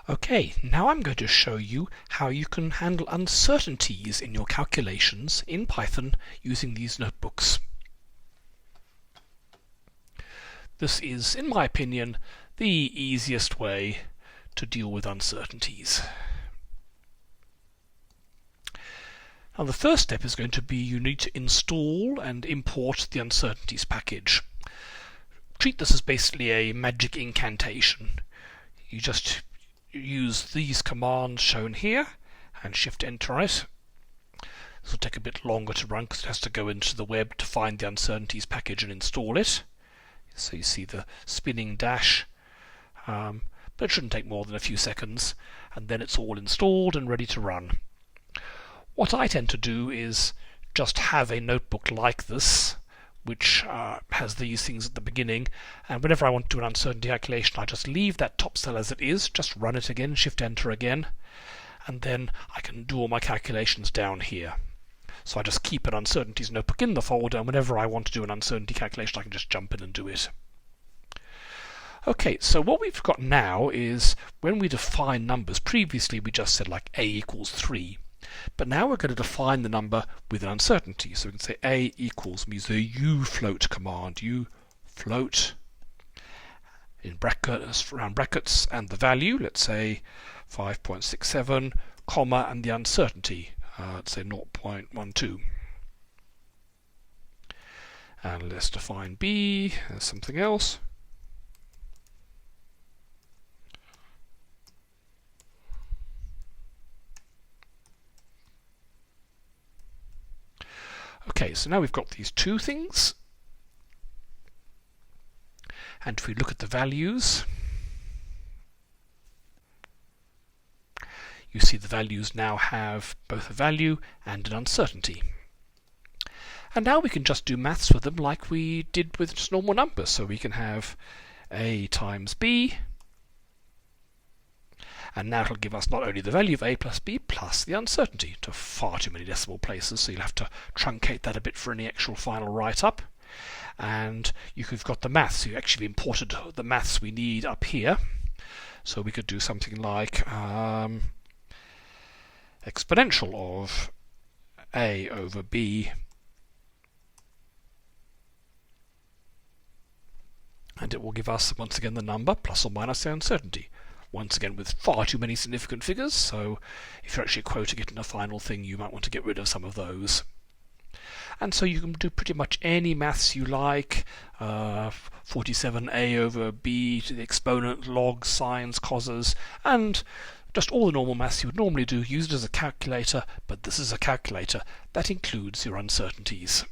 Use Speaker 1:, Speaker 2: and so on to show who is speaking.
Speaker 1: Okay, now I'm going to show you how you can handle uncertainties in your calculations in Python using these notebooks. This is, in my opinion, the easiest way to deal with uncertainties. Now the first step is going to be you need to install and import the uncertainties package. Treat this as basically a magic incantation. You just use these commands shown here and shift enter it. This will take a bit longer to run because it has to go into the web to find the uncertainties package and install it. So you see the spinning dash, but it shouldn't take more than a few seconds, and then it's all installed and ready to run. What I tend to do is just have a notebook like this which has these things at the beginning, and whenever I want to do an uncertainty calculation I just leave that top cell as it is, just run it again, shift enter again, and then I can do all my calculations down here. So I just keep an uncertainties notebook in the folder, and whenever I want to do an uncertainty calculation I can just jump in and do it. Okay, so what we've got now is when we define numbers, previously we just said like a equals 3. But now we're going to define the number with an uncertainty. So we can say a equals, we use the ufloat command, ufloat in brackets, around brackets, and the value, let's say 5.67, comma, and the uncertainty, let's say 0.12. And let's define b as something else. Okay, so now we've got these two things, and if we look at the values, you see the values now have both a value and an uncertainty. And now we can just do maths with them like we did with just normal numbers. So we can have a times b, and now it'll give us not only the value of a plus b plus the uncertainty, to far too many decimal places, so you'll have to truncate that a bit for any actual final write-up. And you've got the maths, so you actually imported the maths we need up here. So we could do something like exponential of a over b, and it will give us once again the number plus or minus the uncertainty. Once again with far too many significant figures, so if you're actually quoting it in a final thing you might want to get rid of some of those. And so you can do pretty much any maths you like, 47a over b to the exponent, logs, sines, causes, and just all the normal maths you would normally do, used as a calculator, but this is a calculator that includes your uncertainties.